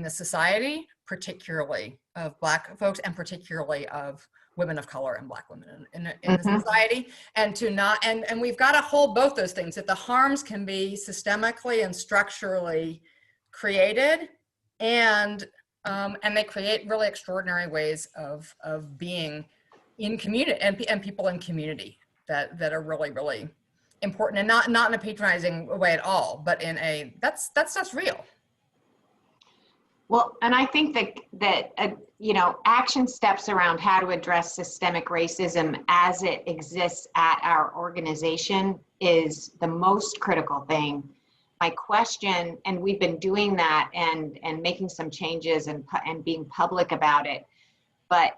society, particularly of Black folks, and particularly of women of color and Black women in the society. And and we've got to hold both those things, that the harms can be systemically and structurally created, and they create really extraordinary ways of being in community and people in community that are really, really important, and not in a patronizing way at all, but in a that's real. Well, and I think that action steps around how to address systemic racism as it exists at our organization is the most critical thing. My question, and we've been doing that and making some changes and being public about it, but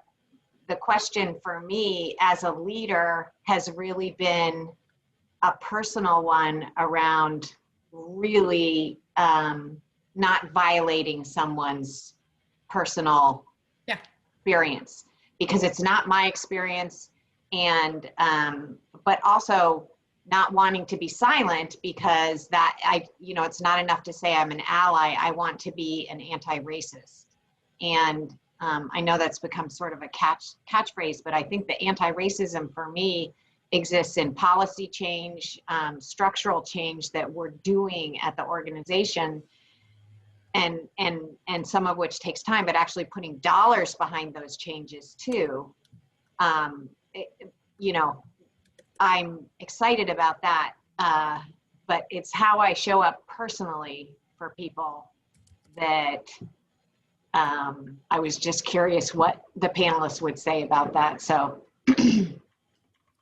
the question for me as a leader has really been a personal one around really not violating someone's personal Yeah. experience, because it's not my experience, and but also not wanting to be silent, because that it's not enough to say I'm an ally. I want to be an anti-racist. And I know that's become sort of a catchphrase, but I think the anti-racism for me exists in policy change, structural change that we're doing at the organization, and some of which takes time, but actually putting dollars behind those changes too. I'm excited about that, but it's how I show up personally for people that I was just curious what the panelists would say about that. So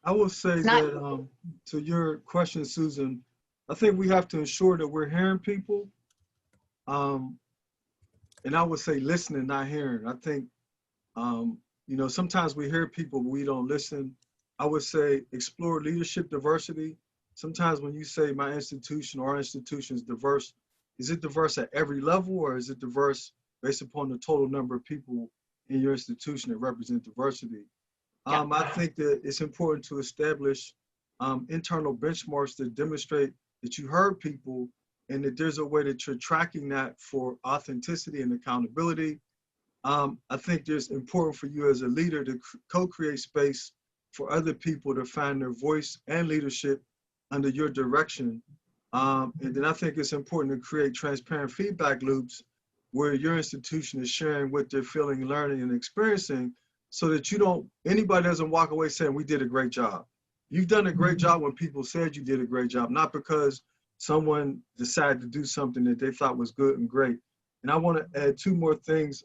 I will say that to your question, Susan, I think we have to ensure that we're hearing people. And I would say listening, not hearing. I think, sometimes we hear people, but we don't listen. I would say explore leadership diversity. Sometimes when you say my institution or our institution is diverse, is it diverse at every level, or is it diverse based upon the total number of people in your institution that represent diversity? Yeah. I think that it's important to establish internal benchmarks that demonstrate that you heard people, and that there's a way that you're tracking that for authenticity and accountability. I think it's important for you as a leader to co-create space for other people to find their voice and leadership under your direction. And then I think it's important to create transparent feedback loops where your institution is sharing what they're feeling, learning, and experiencing, so that anybody doesn't walk away saying, we did a great job. You've done a great job when people said you did a great job, not because someone decided to do something that they thought was good and great. And I want to add two more things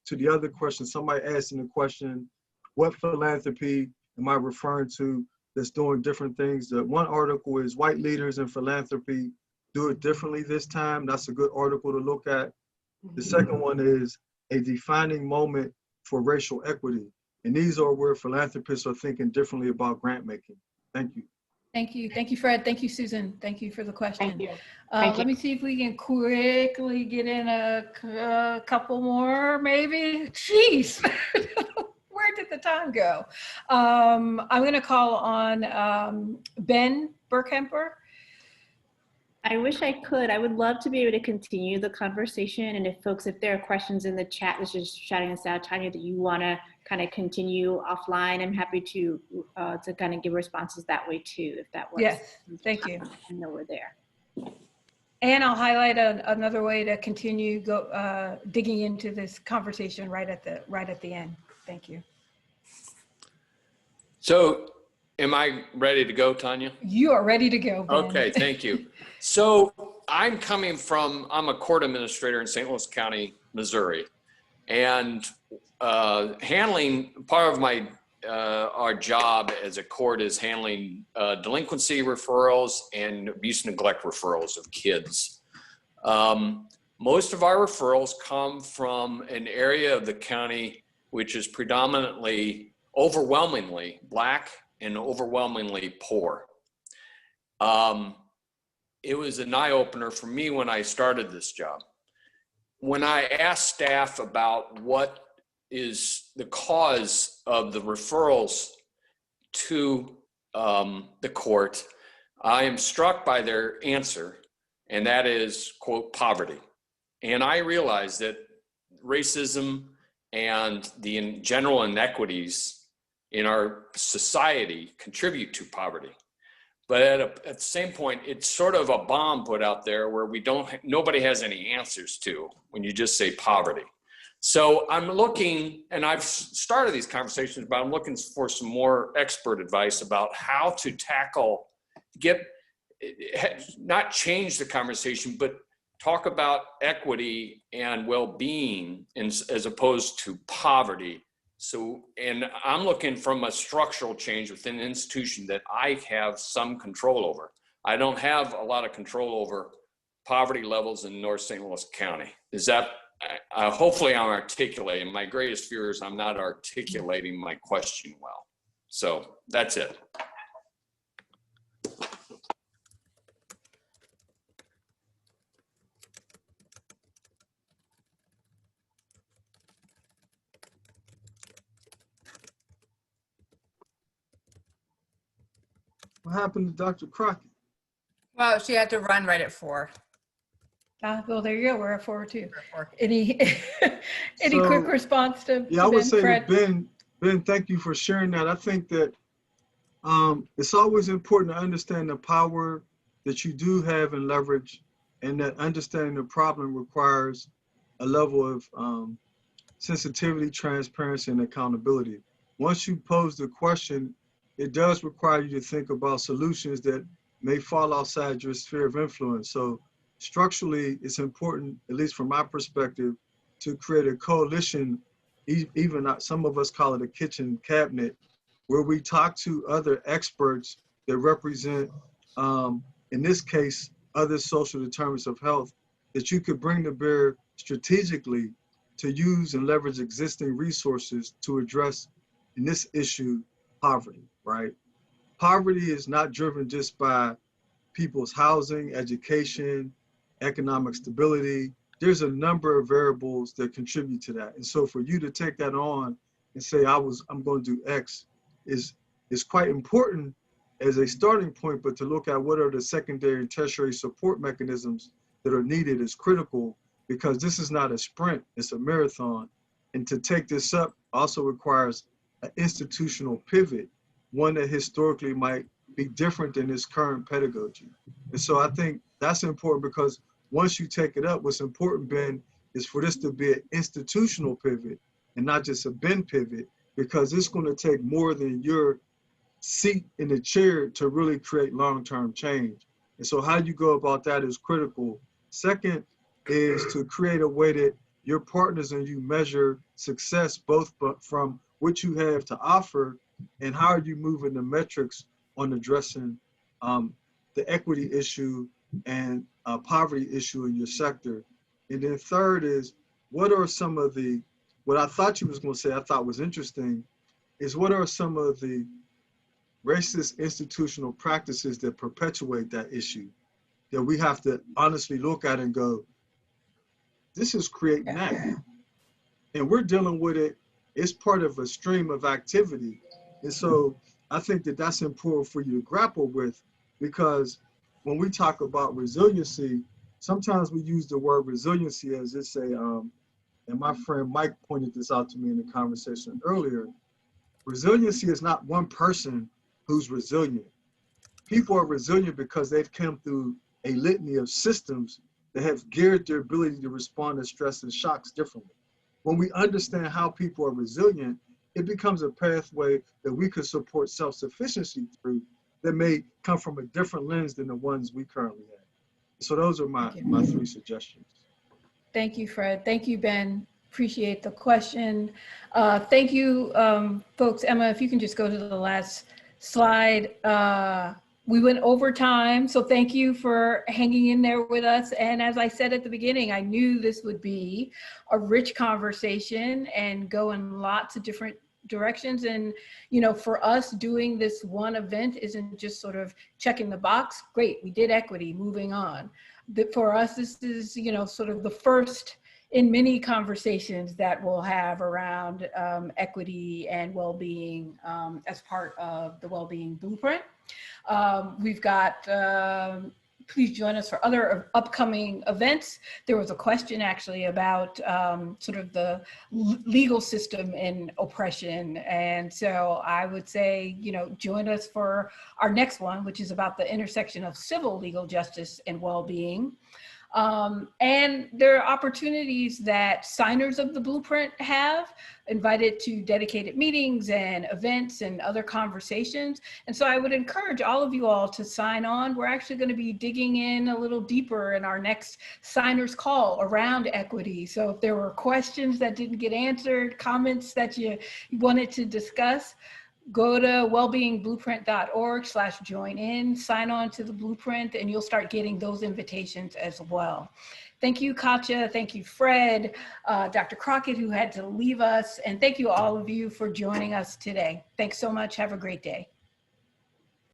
to the other question. Somebody asked in the question, what philanthropy am I referring to that's doing different things? The one article is White Leaders in Philanthropy Do It Differently This Time. That's a good article to look at. The second one is A Defining Moment for Racial Equity. And these are where philanthropists are thinking differently about grant making. Thank you. Thank you. Thank you, Fred. Thank you, Susan. Thank you for the question. Thank you. Let me see if we can quickly get in a couple more, maybe. Jeez, where did the time go? I'm going to call on Ben Burkemper. I wish I could. I would love to be able to continue the conversation. And if there are questions in the chat that's just shouting us out, Tanya, that you want to kind of continue offline, I'm happy to kind of give responses that way too, if that works. Yes, thank you. I know we're there. And I'll highlight another way to continue digging into this conversation right at the end. Thank you. So, am I ready to go, Tanya? You are ready to go, Ben. Okay, thank you. So I'm a court administrator in St. Louis County, Missouri, and handling part of our job as a court is handling delinquency referrals and abuse and neglect referrals of kids. Most of our referrals come from an area of the county which is overwhelmingly Black and overwhelmingly poor. It was an eye-opener for me when I started this job. When I asked staff about what is the cause of the referrals to the court, I am struck by their answer, and that is, quote, poverty. And I realized that racism and the general inequities in our society contribute to poverty. But at the same point, it's sort of a bomb put out there where nobody has any answers to when you just say poverty. So I'm looking, and I've started these conversations, but I'm looking for some more expert advice about how to not change the conversation, but talk about equity and well-being as opposed to poverty. So, and I'm looking from a structural change within an institution that I have some control over. I don't have a lot of control over poverty levels in North St. Louis County. Is that, hopefully I'm articulating. My greatest fear is I'm not articulating my question well. So that's it. What happened to Dr. Crockett? Well, she had to run right at 4. Well, there you go. We're at 4 too. 4. Any So, quick response to yeah, I would Ben, say Fred? to Ben, thank you for sharing that. I think that it's always important to understand the power that you do have in leverage, and that understanding the problem requires a level of sensitivity, transparency, and accountability. Once you pose the question, it does require you to think about solutions that may fall outside your sphere of influence. So structurally, it's important, at least from my perspective, to create a coalition, even some of us call it a kitchen cabinet, where we talk to other experts that represent, in this case, other social determinants of health, that you could bring to bear strategically to use and leverage existing resources to address, in this issue, poverty, right? Poverty is not driven just by people's housing, education, economic stability. There's a number of variables that contribute to that. And so for you to take that on and say, I'm going to do X is quite important as a starting point, but to look at what are the secondary and tertiary support mechanisms that are needed is critical, because this is not a sprint, it's a marathon. And to take this up also requires an institutional pivot, one that historically might be different than its current pedagogy. And so I think that's important, because once you take it up, what's important, Ben, is for this to be an institutional pivot and not just a Ben pivot, because it's going to take more than your seat in the chair to really create long-term change. And so how you go about that is critical. Second is to create a way that your partners and you measure success, both from what you have to offer and how are you moving the metrics on addressing the equity issue and poverty issue in your sector. And then third is, what are some of the, what I thought you was going to say, I thought was interesting, is what are some of the racist institutional practices that perpetuate that issue that we have to honestly look at and go, this is creating that. And we're dealing with it. It's part of a stream of activity. And so I think that that's important for you to grapple with, because when we talk about resiliency, sometimes we use the word resiliency as it's a, and my friend Mike pointed this out to me in the conversation earlier, resiliency is not one person who's resilient. People are resilient because they've come through a litany of systems that have geared their ability to respond to stress and shocks differently. When we understand how people are resilient, it becomes a pathway that we could support self-sufficiency through that may come from a different lens than the ones we currently have. So those are my 3 suggestions. Thank you, Fred. Thank you, Ben. Appreciate the question. Thank you, folks. Emma, if you can just go to the last slide. We went over time, so thank you for hanging in there with us. And as I said at the beginning, I knew this would be a rich conversation and go in lots of different directions. And, you know, for us, doing this one event isn't just sort of checking the box. Great, we did equity, moving on. But for us, this is, you know, sort of the first in many conversations that we'll have around equity and well-being as part of the Wellbeing Blueprint. We've got, please join us for other upcoming events. There was a question actually about sort of the legal system and oppression. And so I would say, you know, join us for our next one, which is about the intersection of civil legal justice and well-being. And there are opportunities that signers of the blueprint have invited to dedicated meetings and events and other conversations. And so I would encourage all of you all to sign on. We're actually going to be digging in a little deeper in our next signers call around equity. So if there were questions that didn't get answered, comments that you wanted to discuss, go to wellbeingblueprint.org/join in, sign on to the blueprint, and you'll start getting those invitations as well. Thank you, Katya. Thank you, Fred, Dr. Crockett, who had to leave us. And thank you all of you for joining us today. Thanks so much. Have a great day.